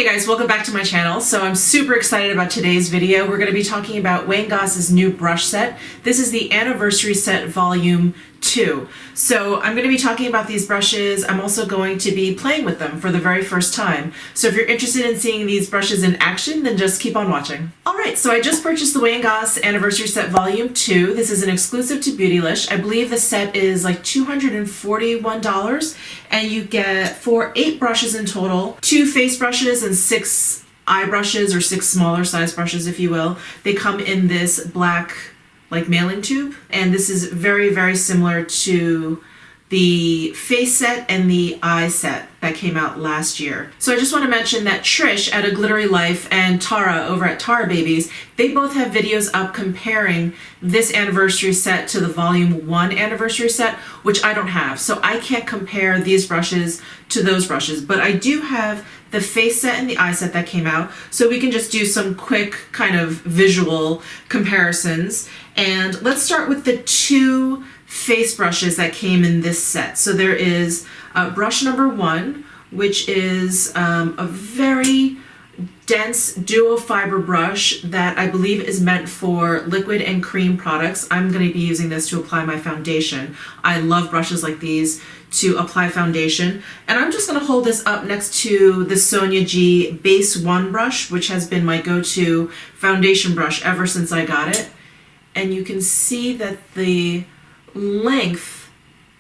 Hey guys, welcome back to my channel. So I'm super excited about today's video. We're going to be talking about Wayne Goss's new brush set. This is the Anniversary Set Volume 2. So I'm going to be talking about these brushes. I'm also going to be playing with them for the very first time. So if you're interested in seeing these brushes in action, then just keep on watching. Alright, so I just purchased the Wayne Goss Anniversary Set Volume 2. This is an exclusive to Beautylish. I believe the set is like $241, and you get 8 brushes in total, 2 face brushes and 6 eye brushes, or 6 smaller size brushes if you will. They come in this black like mailing tube, and this is very, very similar to the face set and the eye set that came out last year. So I just want to mention that Trish at A Glittery Life and Tara over at Tara Babies, they both have videos up comparing this anniversary set to the Volume 1 anniversary set, which I don't have. So I can't compare these brushes to those brushes, but I do have the face set and the eye set that came out, so we can just do some quick kind of visual comparisons. And let's start with the 2 face brushes that came in this set. So there is brush number 1, which is a very dense duo fiber brush that I believe is meant for liquid and cream products. I'm going to be using this to apply my foundation. I love brushes like these to apply foundation, and I'm just going to hold this up next to the Sonia G Base 1 brush, which has been my go-to foundation brush ever since I got it. And you can see that the length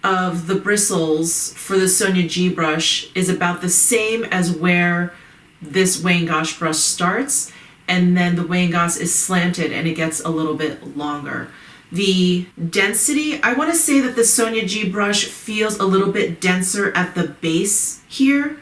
of the bristles for the Sonia G brush is about the same as where this Wayne Goss brush starts, and then the Wayne Goss is slanted and it gets a little bit longer. The density, I want to say that the Sonia G brush feels a little bit denser at the base here,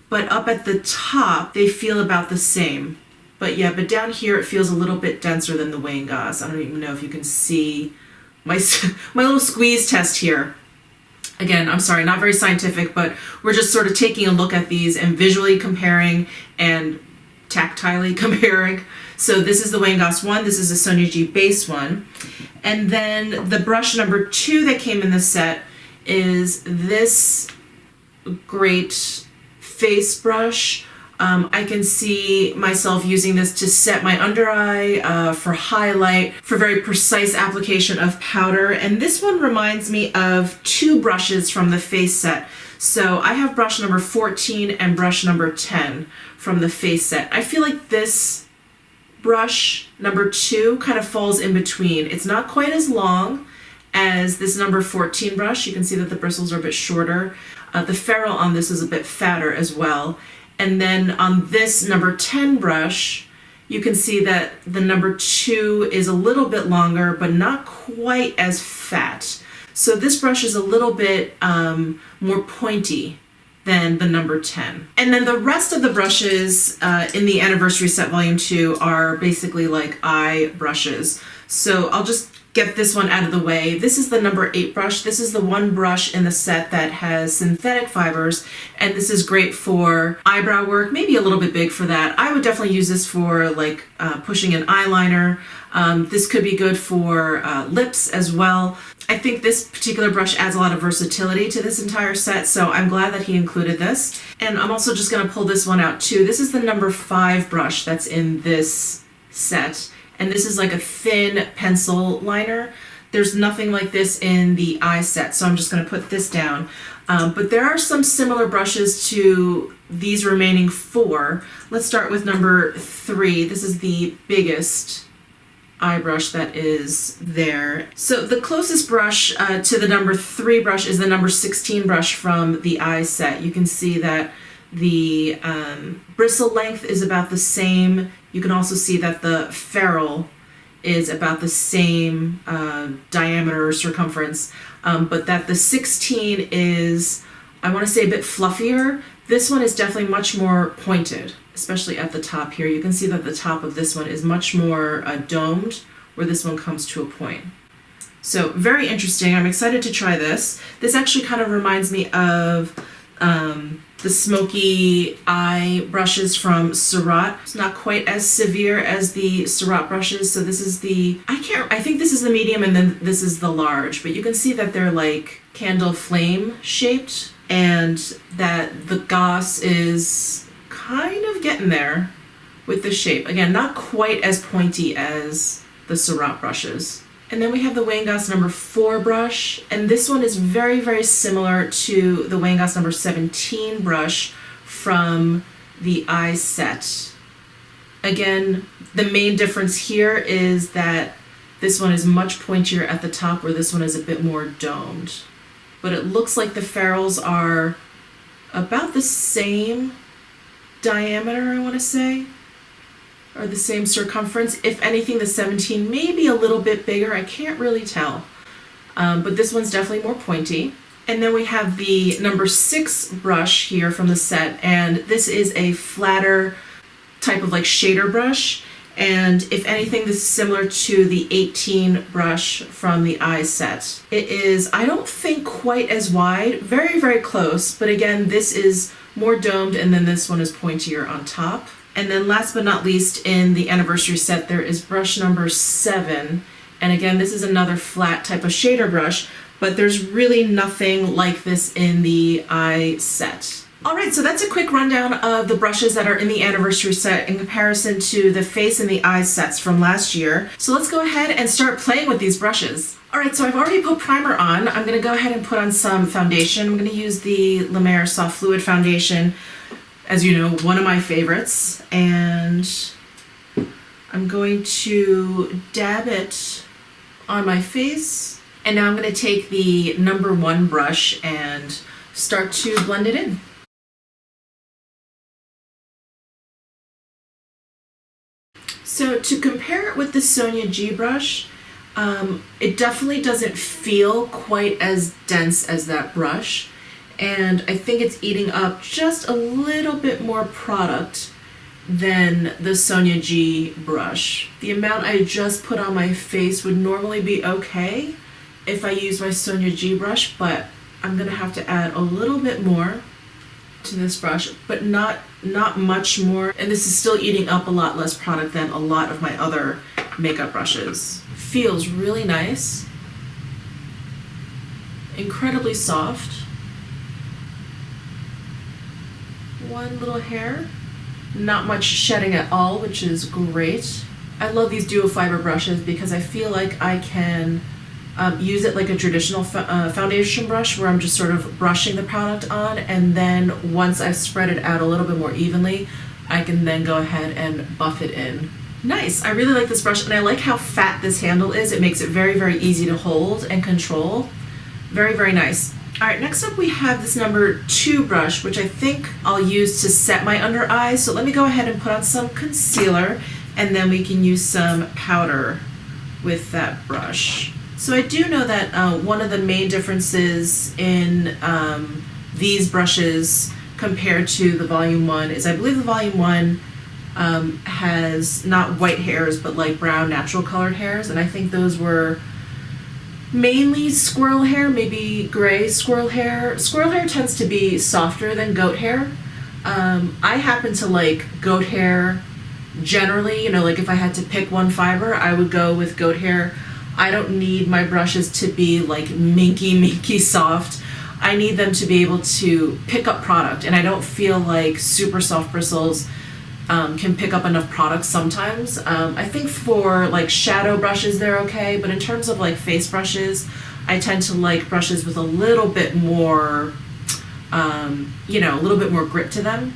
but up at the top they feel about the same. But yeah, but down here it feels a little bit denser than the Wayne Goss. I don't even know if you can see my little squeeze test here. Again, I'm sorry, not very scientific, but we're just sort of taking a look at these and visually comparing and tactilely comparing. So this is the Wayne Goss 1, this is the Sonia G Base 1. And then the brush number 2 that came in the set is this great face brush. I can see myself using this to set my under eye, for highlight, for very precise application of powder. And this one reminds me of 2 brushes from the face set. So I have brush number 14 and brush number 10 from the face set. I feel like this brush number 2 kind of falls in between. It's not quite as long as this number 14 brush. You can see that the bristles are a bit shorter. The ferrule on this is a bit fatter as well. And then on this number 10 brush, you can see that the number 2 is a little bit longer, but not quite as fat. So this brush is a little bit more pointy than the number 10. And then the rest of the brushes in the Anniversary Set Volume 2 are basically like eye brushes. So I'll just get this one out of the way. This is the number 8 brush. This is the one brush in the set that has synthetic fibers, and this is great for eyebrow work, maybe a little bit big for that. I would definitely use this for like pushing an eyeliner. This could be good for lips as well. I think this particular brush adds a lot of versatility to this entire set, so I'm glad that he included this. And I'm also just going to pull this one out too. This is the number 5 brush that's in this set. And this is like a thin pencil liner. There's nothing like this in the eye set, so I'm just going to put this down. But there are some similar brushes to these remaining 4. Let's start with number 3. This is the biggest eye brush that is there. So the closest brush to the number 3 brush is the number 16 brush from the eye set. You can see that the bristle length is about the same. You can also see that the ferrule is about the same diameter or circumference, but that the 16 is, I want to say, a bit fluffier. This one is definitely much more pointed, especially at the top here. You can see that the top of this one is much more domed, where this one comes to a point. So very interesting. I'm excited to try this. This actually kind of reminds me of the smoky eye brushes from Surratt. It's not quite as severe as the Surratt brushes. So this is the, I think this is the medium and then this is the large, but you can see that they're like candle flame shaped, and that the Goss is kind of getting there with the shape. Again, not quite as pointy as the Surratt brushes. And then we have the Wayne Goss number 4 brush, and this one is very, very similar to the Wayne Goss number 17 brush from the eye set. Again, the main difference here is that this one is much pointier at the top, where this one is a bit more domed. But it looks like the ferrules are about the same diameter, I want to say, or the same circumference. If anything, the 17 may be a little bit bigger. I can't really tell. But this one's definitely more pointy. And then we have the number 6 brush here from the set, and this is a flatter type of like shader brush. And if anything, this is similar to the 18 brush from the eye set. It is, I don't think, quite as wide, very, very close, but again, this is more domed, and then this one is pointier on top. And then last but not least, in the anniversary set, there is brush number 7. And again, this is another flat type of shader brush, but there's really nothing like this in the eye set. All right, so that's a quick rundown of the brushes that are in the anniversary set in comparison to the face and the eye sets from last year. So let's go ahead and start playing with these brushes. All right, so I've already put primer on. I'm gonna go ahead and put on some foundation. I'm gonna use the La Mer Soft Fluid Foundation, as you know, one of my favorites. And I'm going to dab it on my face. And now I'm gonna take the number 1 brush and start to blend it in. So to compare it with the Sonia G brush, it definitely doesn't feel quite as dense as that brush. And I think it's eating up just a little bit more product than the Sonia G brush. The amount I just put on my face would normally be okay if I use my Sonia G brush, but I'm gonna have to add a little bit more to this brush, but not much more. And this is still eating up a lot less product than a lot of my other makeup brushes. Feels really nice. Incredibly soft. One little hair. Not much shedding at all, which is great. I love these duo fiber brushes because I feel like I can use it like a traditional foundation brush, where I'm just sort of brushing the product on, and then once I've spread it out a little bit more evenly, I can then go ahead and buff it in. Nice, I really like this brush, and I like how fat this handle is. It makes it very, very easy to hold and control. Very, very nice. All right, next up we have this number 2 brush, which I think I'll use to set my under eyes. So let me go ahead and put on some concealer, and then we can use some powder with that brush. So I do know that one of the main differences in these brushes compared to the Volume 1 is I believe the Volume 1 has not white hairs, but like brown natural colored hairs, and I think those were mainly squirrel hair, maybe gray squirrel hair. Squirrel hair tends to be softer than goat hair. I happen to like goat hair generally, you know, like if I had to pick one fiber, I would go with goat hair. I don't need my brushes to be like minky soft. I need them to be able to pick up product, and I don't feel like super soft bristles can pick up enough product sometimes. I think for like shadow brushes they're okay, but in terms of like face brushes, I tend to like brushes with a little bit more, you know, a little bit more grit to them.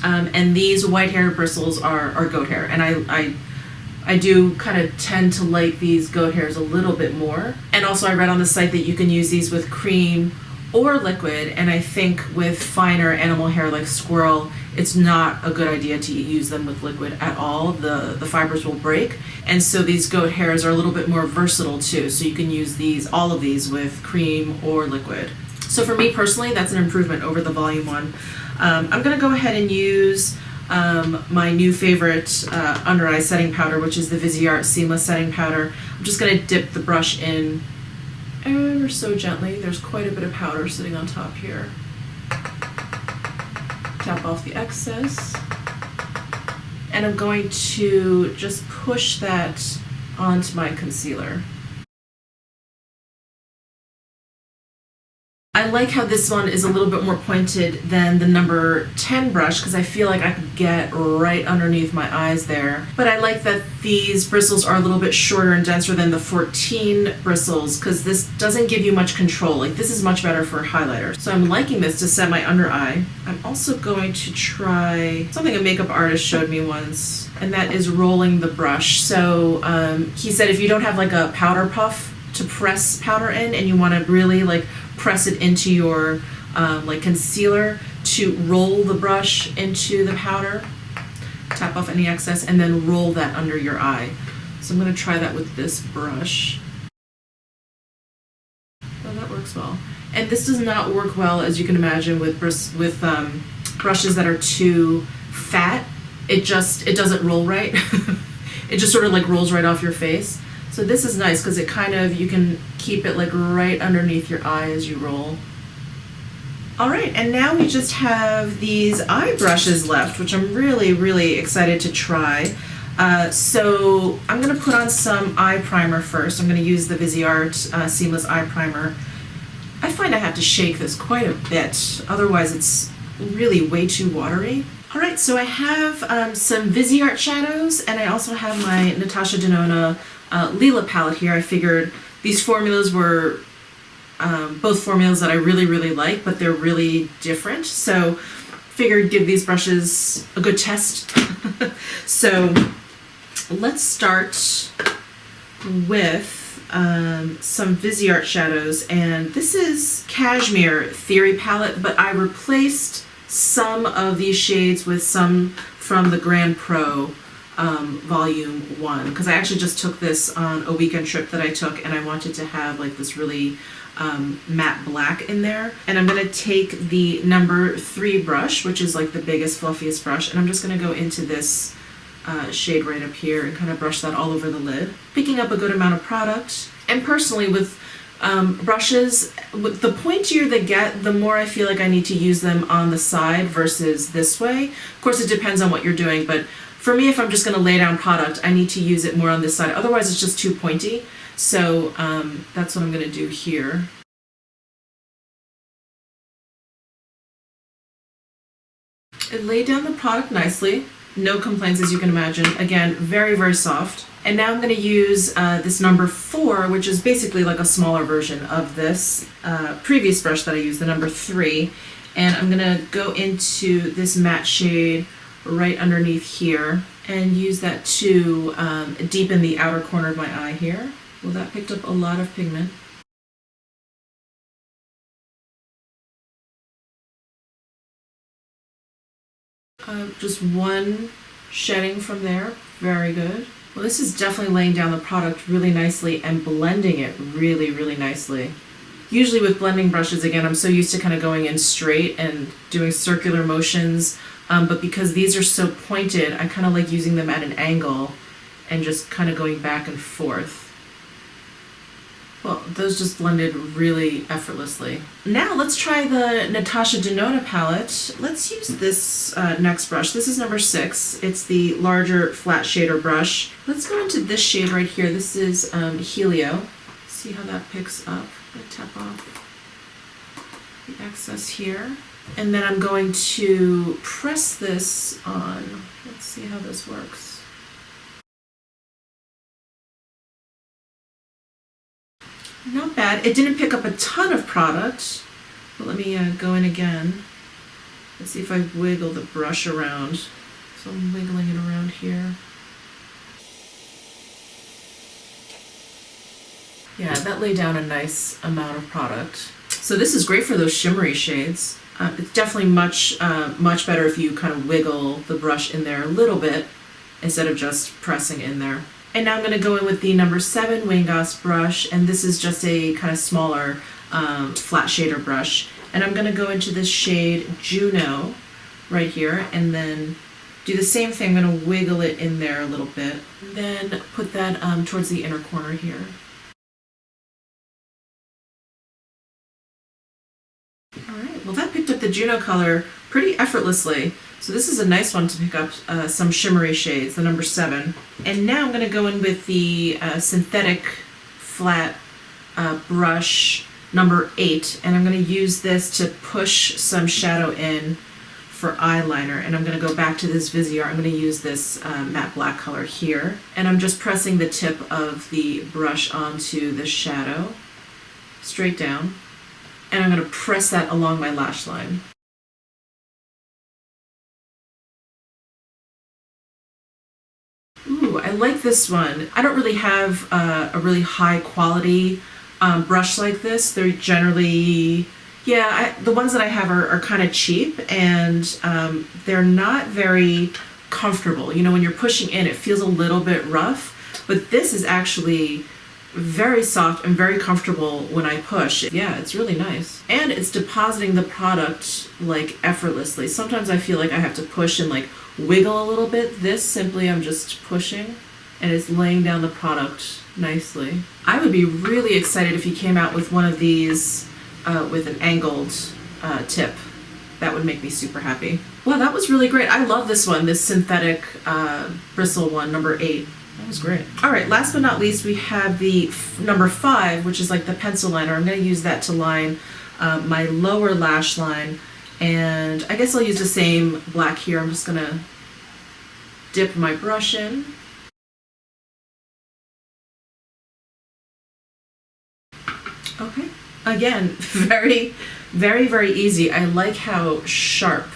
And these white hair bristles are goat hair, and I do kind of tend to like these goat hairs a little bit more. And also I read on the site that you can use these with cream or liquid, and I think with finer animal hair like squirrel, it's not a good idea to use them with liquid at all. The fibers will break. And so these goat hairs are a little bit more versatile too, so you can use all of these with cream or liquid. So for me personally, that's an improvement over the Volume 1. I'm gonna go ahead and use my new favorite under eye setting powder, which is the Viseart Seamless Setting Powder. I'm just going to dip the brush in ever so gently. There's quite a bit of powder sitting on top here. Tap off the excess. And I'm going to just push that onto my concealer. I like how this one is a little bit more pointed than the number 10 brush because I feel like I could get right underneath my eyes there. But I like that these bristles are a little bit shorter and denser than the 14 bristles because this doesn't give you much control. Like this is much better for highlighter. So I'm liking this to set my under eye. I'm also going to try something a makeup artist showed me once, and that is rolling the brush. So he said if you don't have like a powder puff to press powder in and you want to really like press it into your like concealer, to roll the brush into the powder, tap off any excess, and then roll that under your eye. So I'm going to try that with this brush. Oh, that works well. And this does not work well, as you can imagine, with brushes that are too fat. It doesn't roll right. It just sort of like rolls right off your face. So this is nice because it kind of, you can keep it like right underneath your eye as you roll. All right, and now we just have these eye brushes left, which I'm really, really excited to try. So I'm gonna put on some eye primer first. I'm gonna use the Viseart Seamless Eye Primer. I find I have to shake this quite a bit, otherwise it's really way too watery. All right, so I have some Viseart shadows, and I also have my Natasha Denona Lila palette here. I figured these formulas were both formulas that I really, really like, but they're really different. So figured give these brushes a good test. So let's start with some Viseart shadows, and this is Cashmere Theory palette, but I replaced some of these shades with some from the Grand Pro Volume 1, because I actually just took this on a weekend trip that I took, and I wanted to have like this really matte black in there. And I'm going to take the number 3 brush, which is like the biggest, fluffiest brush, and I'm just going to go into this shade right up here and kind of brush that all over the lid, picking up a good amount of product. And personally, with brushes, the pointier they get, the more I feel like I need to use them on the side versus this way. Of course, it depends on what you're doing, but for me, if I'm just going to lay down product, I need to use it more on this side. Otherwise, it's just too pointy. So that's what I'm going to do here. It laid down the product nicely. No complaints, as you can imagine. Again, very, very soft. And now I'm going to use this number 4, which is basically like a smaller version of this previous brush that I used, the number 3. And I'm going to go into this matte shade right underneath here and use that to deepen the outer corner of my eye here. Well, that picked up a lot of pigment. Just one shedding from there. Very good. Well, this is definitely laying down the product really nicely and blending it really, really nicely. Usually with blending brushes, again, I'm so used to kind of going in straight and doing circular motions, but because these are so pointed, I kind of like using them at an angle and just kind of going back and forth. Well, those just blended really effortlessly. Now let's try the Natasha Denona palette. Let's use this next brush. This is number 6. It's the larger flat shader brush. Let's go into this shade right here. This is Helio. See how that picks up. I'm gonna tap off the excess here. And then I'm going to press this on. Let's see how this works. Not bad. It didn't pick up a ton of product, but let me go in again. Let's see if I wiggle the brush around. So I'm wiggling it around here. Yeah, that laid down a nice amount of product. So this is great for those shimmery shades. It's definitely much better if you kind of wiggle the brush in there a little bit instead of just pressing in there. And now I'm going to go in with the number 7 Wayne Goss brush, and this is just a kind of smaller flat shader brush. And I'm going to go into this shade Juno right here, and then do the same thing. I'm going to wiggle it in there a little bit, then put that towards the inner corner here. All right, well that picked up the Juno color pretty effortlessly. So this is a nice one to pick up some shimmery shades, the number 7. And now I'm going to go in with the synthetic flat brush number 8, and I'm going to use this to push some shadow in for eyeliner. And I'm going to go back to this Viseart. I'm going to use this matte black color here, and I'm just pressing the tip of the brush onto the shadow straight down, and I'm going to press that along my lash line. Ooh, I like this one. I don't really have a really high quality brush like this. They're generally, the ones that I have are kind of cheap, and they're not very comfortable. You know, when you're pushing in, it feels a little bit rough, but this is actually very soft and very comfortable when I push. Yeah, it's really nice. And it's depositing the product like effortlessly. Sometimes I feel like I have to push and like wiggle a little bit. This simply, I'm just pushing and it's laying down the product nicely. I would be really excited if he came out with one of these with an angled tip. That would make me super happy. Wow, that was really great. I love this one, this synthetic bristle one, number 8. That was great. All right, last but not least, we have the number 5, which is like the pencil liner. I'm going to use that to line my lower lash line, and I guess I'll use the same black here. I'm just going to dip my brush in. Okay, again, very, very, very easy. I like how sharp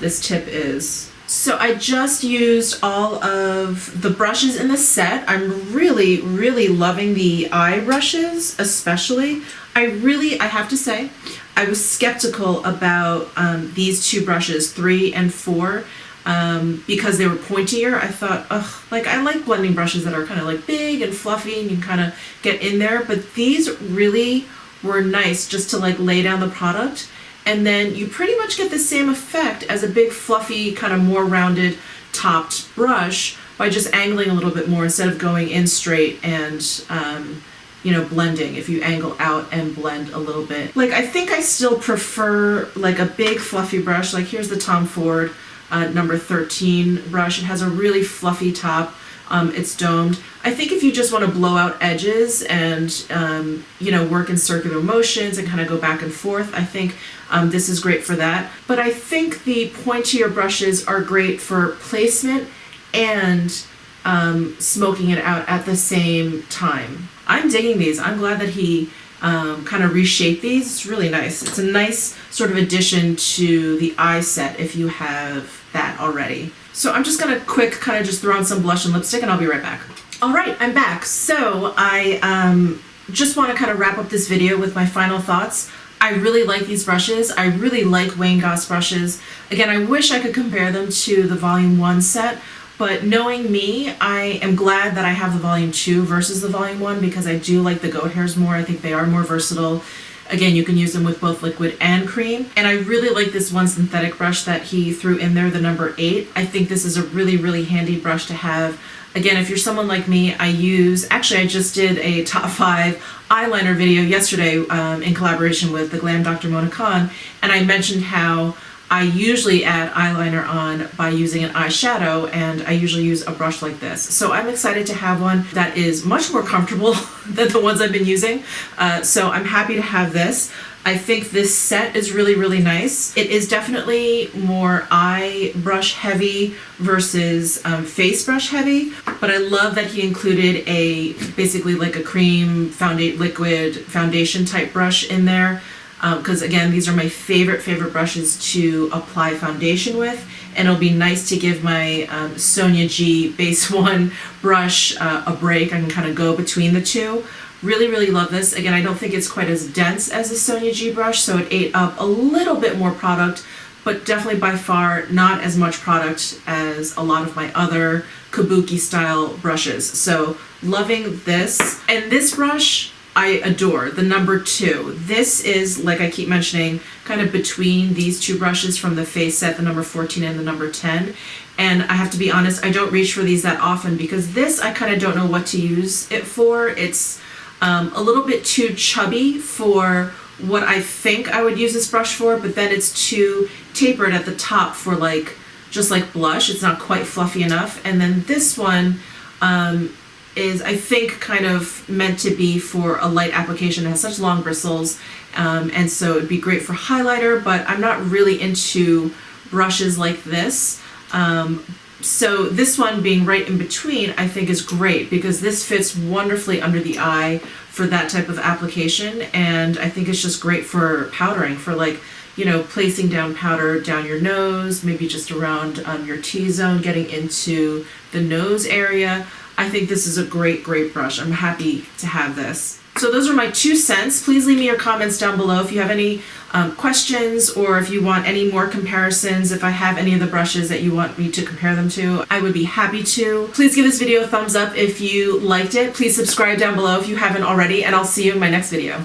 this tip is. So I just used all of the brushes in the set. I'm really, really loving the eye brushes, especially. I have to say, I was skeptical about these two brushes, 3 and 4, because they were pointier. I thought, I like blending brushes that are kind of like big and fluffy and you can kind of get in there, but these really were nice just to like lay down the product. And then you pretty much get the same effect as a big fluffy kind of more rounded topped brush by just angling a little bit more instead of going in straight and blending. If you angle out and blend a little bit, like I think I still prefer like a big fluffy brush. Like here's the Tom Ford number 13 brush. It has a really fluffy top. It's domed. I think if you just want to blow out edges and work in circular motions and kind of go back and forth, I think this is great for that. But I think the pointier brushes are great for placement and smoking it out at the same time. I'm digging these. I'm glad that he kind of reshaped these. It's really nice. It's a nice sort of addition to the eye set if you have that already. So I'm just gonna quick kind of just throw on some blush and lipstick and I'll be right back. All right, I'm back. So I just want to kind of wrap up this video with my final thoughts. I really like these brushes. I really like Wayne Goss brushes. Again, I wish I could compare them to the Volume 1 set, but knowing me, I am glad that I have the Volume 2 versus the Volume 1 because I do like the goat hairs more. I think they are more versatile. Again, you can use them with both liquid and cream. And I really like this one synthetic brush that he threw in there, the number 8. I think this is a really, really handy brush to have. Again, if you're someone like me, I just did a top 5 eyeliner video yesterday in collaboration with the Glam Dr. Mona Khan, and I mentioned how I usually add eyeliner on by using an eyeshadow, and I usually use a brush like this. So I'm excited to have one that is much more comfortable than the ones I've been using. So I'm happy to have this. I think this set is really, really nice. It is definitely more eye brush heavy versus face brush heavy, but I love that he included basically like a cream liquid foundation type brush in there. Because again, these are my favorite brushes to apply foundation with, and it'll be nice to give my Sonia G Base 1 brush a break. I can kind of go between the two. Really, really love this. Again, I don't think it's quite as dense as the Sonia G brush, so it ate up a little bit more product, but definitely by far not as much product as a lot of my other kabuki style brushes. So loving this. And this brush, I adore, the number 2. This is, like I keep mentioning, kind of between these two brushes from the face set, the number 14 and the number 10. And I have to be honest, I don't reach for these that often because this, I kind of don't know what to use it for. It's a little bit too chubby for what I think I would use this brush for, but then it's too tapered at the top for just like blush. It's not quite fluffy enough. And then this one, is I think kind of meant to be for a light application. It has such long bristles And so it'd be great for highlighter, but I'm not really into brushes like this. So this one being right in between, I think is great because this fits wonderfully under the eye for that type of application. And I think it's just great for powdering, for like, you know, placing down powder down your nose, maybe just around your T-zone, getting into the nose area. I think this is a great, great brush. I'm happy to have this. So those are my 2 cents. Please leave me your comments down below if you have any questions, or if you want any more comparisons. If I have any of the brushes that you want me to compare them to, I would be happy to. Please give this video a thumbs up if you liked it. Please subscribe down below if you haven't already, and I'll see you in my next video.